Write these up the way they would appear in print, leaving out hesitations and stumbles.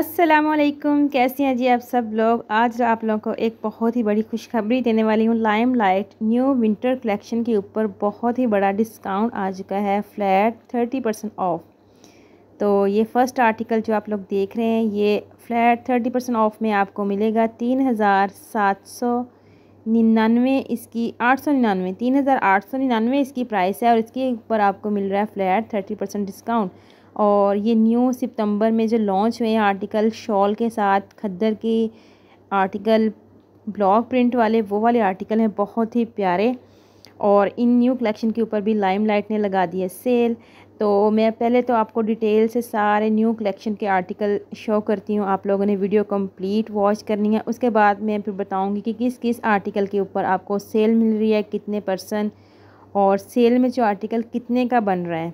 अस्सलामुअलैकुम, कैसे हैं जी आप सब लोग। आज आप लोगों को एक बहुत ही बड़ी खुशखबरी देने वाली हूँ। लाइमलाइट न्यू विंटर कलेक्शन के ऊपर बहुत ही बड़ा डिस्काउंट आ चुका है, फ्लैट 30% ऑफ। तो ये फर्स्ट आर्टिकल जो आप लोग देख रहे हैं ये फ्लैट 30% ऑफ में आपको मिलेगा 3799 इसकी 899 3899 इसकी प्राइस है और इसके ऊपर आपको मिल रहा है फ्लैट 30% डिस्काउंट। और ये न्यू सितंबर में जो लॉन्च हुए हैं आर्टिकल शॉल के साथ खद्दर की आर्टिकल ब्लॉक प्रिंट वाले, वो वाले आर्टिकल हैं बहुत ही प्यारे। और इन न्यू कलेक्शन के ऊपर भी लाइमलाइट ने लगा दी है सेल। तो मैं पहले तो आपको डिटेल से सारे न्यू कलेक्शन के आर्टिकल शो करती हूँ, आप लोगों ने वीडियो कंप्लीट वॉच करनी है। उसके बाद मैं फिर बताऊँगी कि किस किस आर्टिकल के ऊपर आपको सेल मिल रही है, कितने परसेंट, और सेल में जो आर्टिकल कितने का बन रहा है।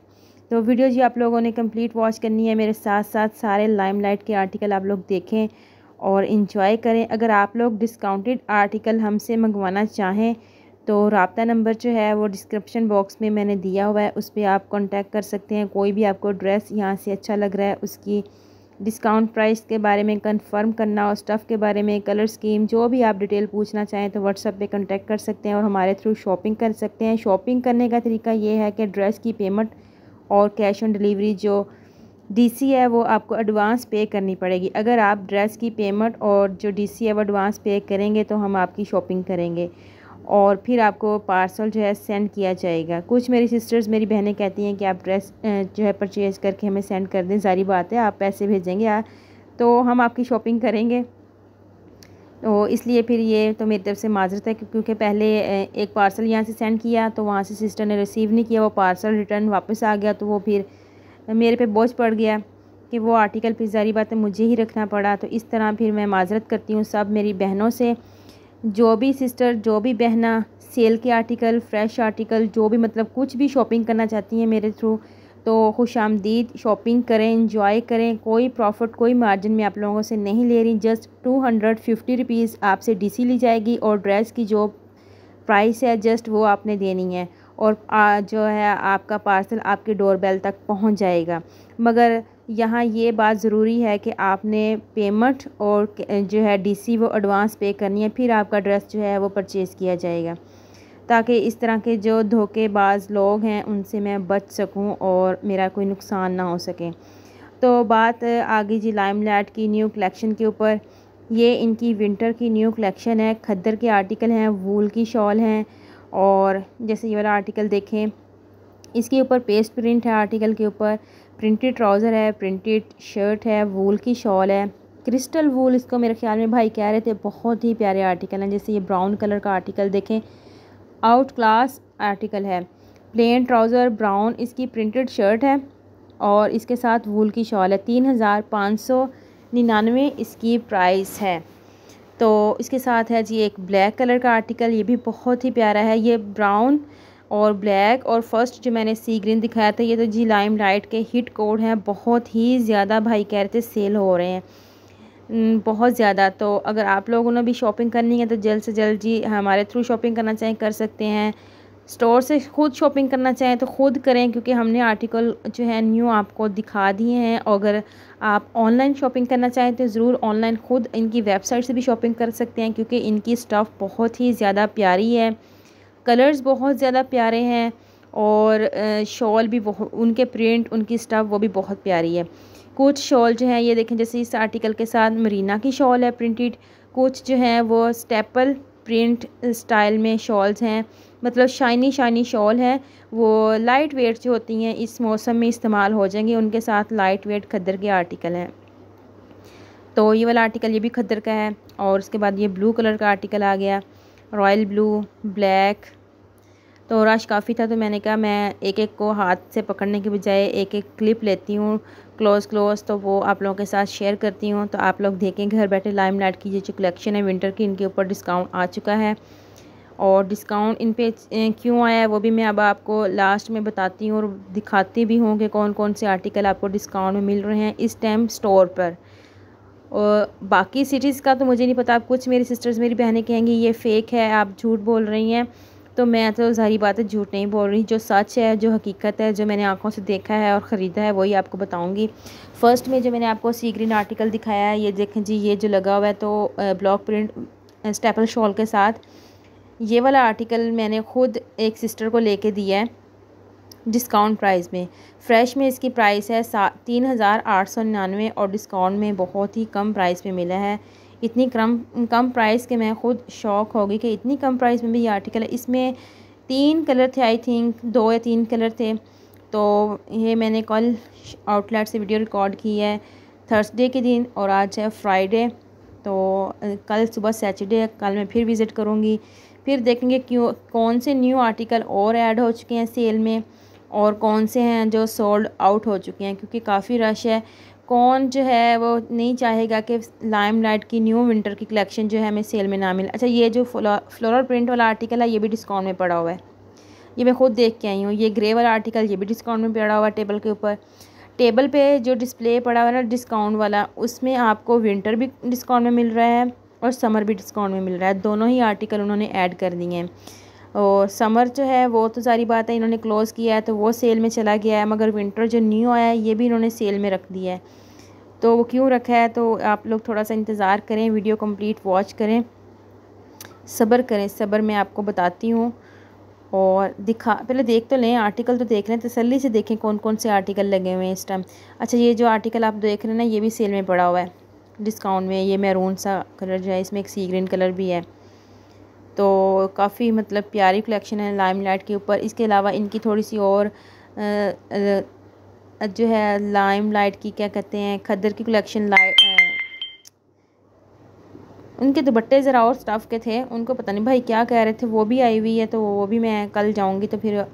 तो वीडियो जी आप लोगों ने कंप्लीट वॉच करनी है, मेरे साथ साथ सारे लाइमलाइट के आर्टिकल आप लोग देखें और इन्जॉय करें। अगर आप लोग डिस्काउंटेड आर्टिकल हमसे मंगवाना चाहें तो राब्ता नंबर जो है वो डिस्क्रिप्शन बॉक्स में मैंने दिया हुआ है, उस पर आप कांटेक्ट कर सकते हैं। कोई भी आपको ड्रेस यहाँ से अच्छा लग रहा है, उसकी डिस्काउंट प्राइस के बारे में कंफर्म करना और स्टफ़ के बारे में, कलर स्कीम, जो भी आप डिटेल पूछना चाहें तो व्हाट्सएप पे कांटेक्ट कर सकते हैं और हमारे थ्रू शॉपिंग कर सकते हैं। शॉपिंग करने का तरीका ये है कि ड्रेस की पेमेंट और कैश ऑन डिलीवरी जो डीसी है वो आपको एडवांस पे करनी पड़ेगी। अगर आप ड्रेस की पेमेंट और जो डीसी है वो एडवांस पे करेंगे तो हम आपकी शॉपिंग करेंगे और फिर आपको पार्सल जो है सेंड किया जाएगा। कुछ मेरी सिस्टर्स, मेरी बहनें कहती हैं कि आप ड्रेस जो है परचेज़ करके हमें सेंड कर दें। ज़ाहिर बात है, आप पैसे भेजेंगे तो हम आपकी शॉपिंग करेंगे। तो इसलिए फिर ये तो मेरी तरफ से माजरत है क्योंकि पहले एक पार्सल यहाँ से सेंड किया तो वहाँ से सिस्टर ने रिसीव नहीं किया, वो पार्सल रिटर्न वापस आ गया, तो वो फिर मेरे पे बोझ पड़ गया कि वो आर्टिकल फिर ज़ाहिर बात है मुझे ही रखना पड़ा। तो इस तरह फिर मैं माजरत करती हूँ सब मेरी बहनों से। जो भी सिस्टर, जो भी बहना सेल के आर्टिकल, फ्रेश आर्टिकल, जो भी मतलब कुछ भी शॉपिंग करना चाहती हैं मेरे थ्रू, तो खुशामदीद, शॉपिंग करें, इंजॉय करें। कोई प्रॉफिट, कोई मार्जिन मैं आप लोगों से नहीं ले रही। जस्ट 250 रुपीज़ आपसे डीसी ली जाएगी और ड्रेस की जो प्राइस है जस्ट वो आपने देनी है और जो है आपका पार्सल आपके डोरबेल तक पहुंच जाएगा। मगर यहाँ ये बात ज़रूरी है कि आपने पेमेंट और जो है डीसी वो एडवांस पे करनी है, फिर आपका ड्रेस जो है वो परचेज़ किया जाएगा, ताकि इस तरह के जो धोखेबाज लोग हैं उनसे मैं बच सकूं और मेरा कोई नुकसान ना हो सके। तो बात आगे जी लाइमलाइट की न्यू कलेक्शन के ऊपर। ये इनकी विंटर की न्यू कलेक्शन है, खद्दर के आर्टिकल हैं, वूल की शॉल हैं। और जैसे ये वाला आर्टिकल देखें, इसके ऊपर पेस्ट प्रिंट है, आर्टिकल के ऊपर प्रिंटेड ट्राउज़र है, प्रिंटेड शर्ट है, वूल की शॉल है, क्रिस्टल वूल इसको मेरे ख्याल में भाई कह रहे थे। बहुत ही प्यारे आर्टिकल हैं। जैसे ये ब्राउन कलर का आर्टिकल देखें, आउट क्लास आर्टिकल है। प्लेन ट्राउज़र, ब्राउन इसकी प्रिंटेड शर्ट है और इसके साथ वूल की शॉल है। 3599 इसकी प्राइस है। तो इसके साथ है जी एक ब्लैक कलर का आर्टिकल, ये भी बहुत ही प्यारा है। ये ब्राउन और ब्लैक और फर्स्ट जो मैंने सी ग्रीन दिखाया था, ये तो जी लाइमलाइट के हिट कोड हैं। बहुत ही ज़्यादा भाई कह रहे थे सेल हो रहे हैं बहुत ज़्यादा। तो अगर आप लोगों ने भी शॉपिंग करनी है तो जल्द से जल्द जी हमारे थ्रू शॉपिंग करना चाहें कर सकते हैं। स्टोर से खुद शॉपिंग करना चाहें तो खुद करें, क्योंकि हमने आर्टिकल जो है न्यू आपको दिखा दिए हैं। और अगर आप ऑनलाइन शॉपिंग करना चाहें तो ज़रूर ऑनलाइन खुद इनकी वेबसाइट से भी शॉपिंग कर सकते हैं, क्योंकि इनकी स्टफ़ बहुत ही ज़्यादा प्यारी है, कलर्स बहुत ज़्यादा प्यारे हैं और शॉल भी बहुत, उनके प्रिंट, उनकी स्टफ़ वो भी बहुत प्यारी है। कुछ शॉल जो है ये देखें, जैसे इस आर्टिकल के साथ मरीना की शॉल है प्रिंटेड, कुछ जो है वो स्टेपल प्रिंट स्टाइल में शॉल्स हैं, मतलब शाइनी शाइनी शॉल है। वो लाइट वेट जो होती हैं इस मौसम में इस्तेमाल हो जाएंगी, उनके साथ लाइट वेट खद्दर के आर्टिकल हैं। तो ये वाला आर्टिकल ये भी खद्दर का है। और उसके बाद ये ब्लू कलर का आर्टिकल आ गया, रॉयल ब्लू, ब्लैक। तो रश काफ़ी था तो मैंने कहा मैं एक एक को हाथ से पकड़ने के बजाय एक एक क्लिप लेती हूँ क्लोज़, तो वो आप लोगों के साथ शेयर करती हूँ। तो आप लोग देखें घर बैठे लाइमलाइट की ये जो कलेक्शन है विंटर की, इनके ऊपर डिस्काउंट आ चुका है। और डिस्काउंट इन पे क्यों आया है वो भी मैं अब आपको लास्ट में बताती हूँ और दिखाती भी हूँ कि कौन कौन से आर्टिकल आपको डिस्काउंट में मिल रहे हैं इस टाइम स्टोर पर। और बाकी सिटीज़ का तो मुझे नहीं पता, कुछ मेरी सिस्टर्स, मेरी बहनें कहेंगी ये फ़ेक है, आप झूठ बोल रही हैं। तो मैं तो ज़ाहिर बात है झूठ नहीं बोल रही, जो सच है, जो हकीकत है, जो मैंने आंखों से देखा है और ख़रीदा है वही आपको बताऊंगी। फ़र्स्ट में जो मैंने आपको सी ग्रीन आर्टिकल दिखाया है, ये देखें जी, ये जो लगा हुआ है तो ब्लॉक प्रिंट स्टेपल शॉल के साथ। ये वाला आर्टिकल मैंने ख़ुद एक सिस्टर को लेके दिया है डिस्काउंट प्राइस में। फ़्रेश में इसकी प्राइस है 3899 और डिस्काउंट में बहुत ही कम प्राइस में मिला है। इतनी कम प्राइस के मैं ख़ुद शॉक हो गई कि इतनी कम प्राइस में भी ये आर्टिकल है। इसमें 3 कलर थे, आई थिंक 2 या 3 कलर थे। तो ये मैंने कल आउटलेट से वीडियो रिकॉर्ड की है थर्सडे के दिन और आज है फ्राइडे। तो कल सुबह सैटरडे है, कल मैं फिर विज़िट करूँगी, फिर देखेंगे कौन से न्यू आर्टिकल और ऐड हो चुके हैं सेल में और कौन से हैं जो सोल्ड आउट हो चुके हैं, क्योंकि काफ़ी रश है। कौन जो है वो नहीं चाहेगा कि लाइमलाइट की न्यू विंटर की कलेक्शन जो है हमें सेल में ना मिले। अच्छा, ये जो फ्लोरल प्रिंट वाला आर्टिकल है ये भी डिस्काउंट में पड़ा हुआ है, ये मैं खुद देख के आई हूँ। ये ग्रे वाला आर्टिकल ये भी डिस्काउंट में पड़ा हुआ है टेबल के ऊपर। टेबल पे जो डिस्प्ले पड़ा हुआ है ना डिस्काउंट वाला, उसमें आपको विंटर भी डिस्काउंट में मिल रहा है और समर भी डिस्काउंट में मिल रहा है। दोनों ही आर्टिकल उन्होंने ऐड कर दिए हैं। और समर जो है वो तो सारी बात है इन्होंने क्लोज़ किया है तो वो सेल में चला गया है, मगर विंटर जो न्यू आया है ये भी इन्होंने सेल में रख दिया है। तो वो क्यों रखा है, तो आप लोग थोड़ा सा इंतज़ार करें, वीडियो कंप्लीट वॉच करें, सब्र करें। सब्र मैं आपको बताती हूँ और पहले देख तो लें, आर्टिकल तो देख लें, तसल्ली से देखें कौन कौन से आर्टिकल लगे हुए हैं इस टाइम। अच्छा, ये जो आर्टिकल आप देख रहे हैं ना ये भी सेल में पड़ा हुआ है डिस्काउंट में। ये मैरून सा कलर जो है, इसमें एक सी ग्रीन कलर भी है। तो काफ़ी मतलब प्यारी कलेक्शन है लाइमलाइट के ऊपर। इसके अलावा इनकी थोड़ी सी और जो है लाइमलाइट की क्या कहते हैं खद्दर की कलेक्शन उनके दुपट्टे ज़रा और स्टफ़ के थे, उनको पता नहीं भाई क्या कह रहे थे, वो भी आई हुई है। तो वो भी मैं कल जाऊंगी तो फिर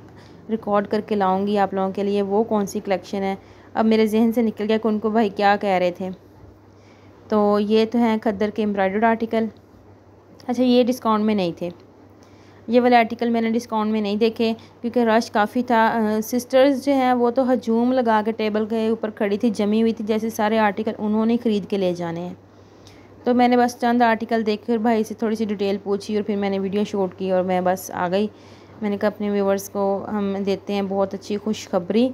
रिकॉर्ड करके लाऊंगी आप लोगों के लिए वो कौन सी कलेक्शन है। अब मेरे जहन से निकल गया कि उनको भाई क्या कह रहे थे। तो ये तो हैं खद्दर के एम्ब्रॉयडर्ड आर्टिकल। अच्छा, ये डिस्काउंट में नहीं थे, ये वाले आर्टिकल मैंने डिस्काउंट में नहीं देखे क्योंकि रश काफ़ी था। सिस्टर्स जो हैं वो तो हजूम लगा के टेबल के ऊपर खड़ी थी, जमी हुई थी, जैसे सारे आर्टिकल उन्होंने ख़रीद के ले जाने हैं। तो मैंने बस चंद आर्टिकल देख कर भाई से थोड़ी सी डिटेल पूछी और फिर मैंने वीडियो शूट की और मैं बस आ गई। मैंने कहा अपने व्यूवर्स को हम देते हैं बहुत अच्छी खुशखबरी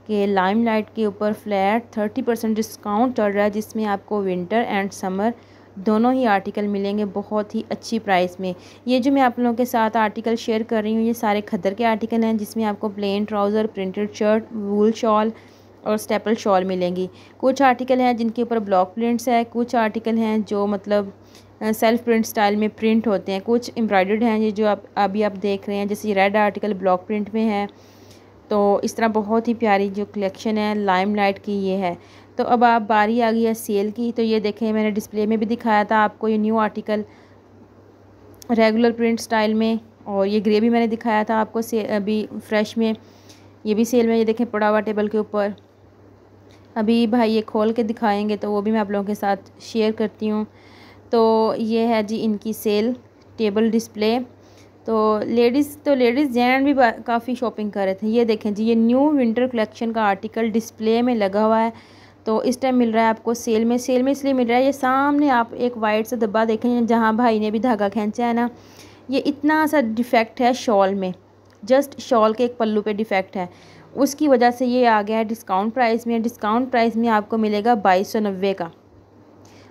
कि लाइमलाइट के ऊपर फ्लैट 30% डिस्काउंट चल रहा है, जिसमें आपको विंटर एंड समर दोनों ही आर्टिकल मिलेंगे बहुत ही अच्छी प्राइस में। ये जो मैं आप लोगों के साथ आर्टिकल शेयर कर रही हूँ ये सारे खद्दर के आर्टिकल हैं, जिसमें आपको plane trouser, printed shirt, wool shawl or staple shawl मिलेंगी। कुछ आर्टिकल हैं जिनके ऊपर ब्लॉक प्रिंट्स है, कुछ आर्टिकल हैं जो मतलब सेल्फ प्रिंट स्टाइल में प्रिंट होते हैं, कुछ एम्ब्रॉयडर्ड हैं। ये जो अभी आप देख रहे हैं, जैसे रेड आर्टिकल ब्लॉक प्रिंट में है। तो इस तरह बहुत ही प्यारी जो कलेक्शन है लाइमलाइट की ये है। तो अब आप बारी आ गई है सेल की। तो ये देखें, मैंने डिस्प्ले में भी दिखाया था आपको ये new article regular print style में, और ये ग्रे भी मैंने दिखाया था आपको अभी फ्रेश में, ये भी सेल में। ये देखें पड़ा हुआ टेबल के ऊपर। अभी भाई ये खोल के दिखाएंगे तो वो भी मैं आप लोगों के साथ शेयर करती हूँ। तो ये है जी इनकी सेल टेबल डिस्प्ले। तो लेडीज़ जेंट भी काफ़ी शॉपिंग कर रहे थे। ये देखें जी, ये न्यू विंटर कलेक्शन का आर्टिकल डिस्प्ले में लगा हुआ है। तो इस टाइम मिल रहा है आपको सेल में इसलिए मिल रहा है, ये सामने आप एक वाइट सा डब्बा देखें जहाँ भाई ने भी धागा खींचा है ना, ये इतना सा डिफेक्ट है शॉल में, जस्ट शॉल के एक पल्लू पे डिफेक्ट है, उसकी वजह से ये आ गया है डिस्काउंट प्राइस में। डिस्काउंट प्राइस में आपको मिलेगा 2290 का,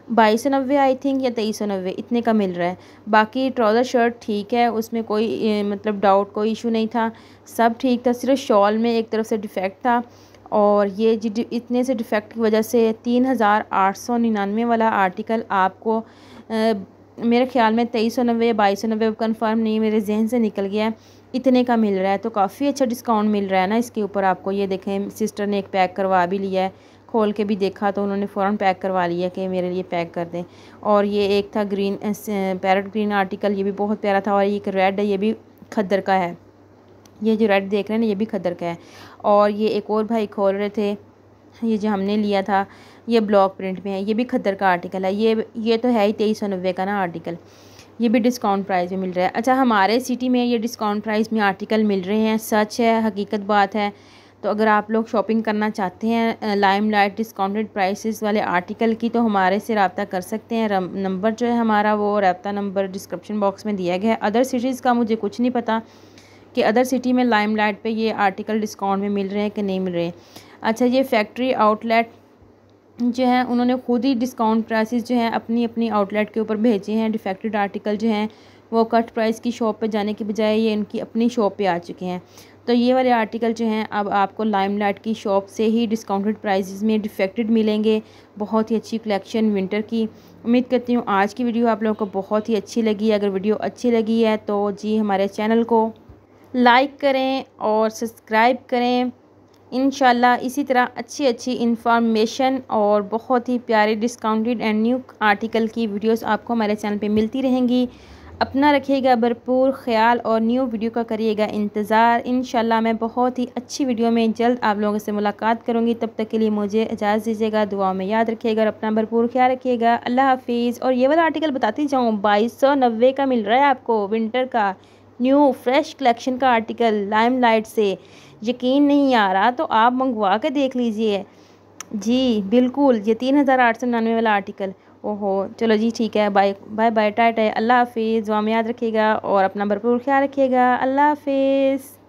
2290 आई थिंक या 2390 इतने का मिल रहा है। बाकी ट्राउज़र शर्ट ठीक है, उसमें कोई मतलब डाउट कोई इशू नहीं था, सब ठीक था। सिर्फ शॉल में एक तरफ से डिफेक्ट था, और ये इतने से डिफेक्ट की वजह से 3899 वाला आर्टिकल आपको मेरे ख्याल में 2390 या 2290 कन्फर्म नहीं, मेरे जहन से निकल गया है, इतने का मिल रहा है। तो काफ़ी अच्छा डिस्काउंट मिल रहा है ना इसके ऊपर आपको। ये देखें, सिस्टर ने एक पैक करवा भी लिया है, खोल के भी देखा तो उन्होंने फ़ौरन पैक करवा लिया कि मेरे लिए पैक कर दें। और ये एक था ग्रीन पैरेट ग्रीन आर्टिकल, ये भी बहुत प्यारा था। और ये एक रेड है, ये भी खद्दर का है, ये जो रेड देख रहे हैं ना ये भी खद्दर का है। और ये एक और भाई खोल रहे थे, ये जो हमने लिया था ये ब्लॉक प्रिंट में है, ये भी खद्दर का आर्टिकल है। ये तो है ही 2390 का ना आर्टिकल, ये भी डिस्काउंट प्राइस में मिल रहा है। अच्छा, हमारे सिटी में ये डिस्काउंट प्राइस में आर्टिकल मिल रहे हैं, सच है, हकीकत बात है। तो अगर आप लोग शॉपिंग करना चाहते हैं लाइमलाइट डिस्काउंटेड प्राइसेस वाले आर्टिकल की, तो हमारे से रब्ता कर सकते हैं। नंबर जो है हमारा वो रब्ता नंबर डिस्क्रिप्शन बॉक्स में दिया गया है। अदर सिटीज़ का मुझे कुछ नहीं पता कि अदर सिटी में लाइमलाइट पे ये आर्टिकल डिस्काउंट में मिल रहे हैं कि नहीं मिल रहे। अच्छा, ये फैक्ट्री आउटलेट जो है उन्होंने खुद ही डिस्काउंट प्राइसेस जो हैं अपनी अपनी आउटलेट के ऊपर भेजे हैं। डिफेक्टेड आर्टिकल जो हैं वो कट प्राइस की शॉप पे जाने के बजाय ये इनकी अपनी शॉप पे आ चुके हैं। तो ये वाले आर्टिकल जो हैं अब आपको लाइमलाइट की शॉप से ही डिस्काउंटेड प्राइसेस में डिफेक्टेड मिलेंगे। बहुत ही अच्छी कलेक्शन विंटर की। उम्मीद करती हूँ आज की वीडियो आप लोगों को बहुत ही अच्छी लगी। अगर वीडियो अच्छी लगी है तो जी हमारे चैनल को लाइक करें और सब्सक्राइब करें। इंशाल्लाह इसी तरह अच्छी अच्छी इंफॉर्मेशन और बहुत ही प्यारे डिस्काउंटेड एंड न्यू आर्टिकल की वीडियोस आपको हमारे चैनल पे मिलती रहेंगी। अपना रखिएगा भरपूर ख्याल और न्यू वीडियो का करिएगा इंतज़ार। इंशाल्लाह मैं बहुत ही अच्छी वीडियो में जल्द आप लोगों से मुलाकात करूँगी। तब तक के लिए मुझे इजाज़त दीजिएगा। दुआओं में याद रखिएगा और अपना भरपूर ख्याल रखिएगा। अल्लाह हाफिज़। और ये वाला आर्टिकल बताती जाऊँ 2290 का मिल रहा है आपको विंटर का न्यू फ्रेश कलेक्शन का आर्टिकल लाइमलाइट से। यकीन नहीं आ रहा तो आप मंगवा के देख लीजिए। जी बिल्कुल, ये 3899 वाला आर्टिकल। ओहो चलो जी ठीक है, बाय बाय बाय टाटा, अल्लाह हाफिज़। दुआ में याद रखिएगा और अपना भरपूर ख्याल रखिएगा। अल्लाह हाफिज़।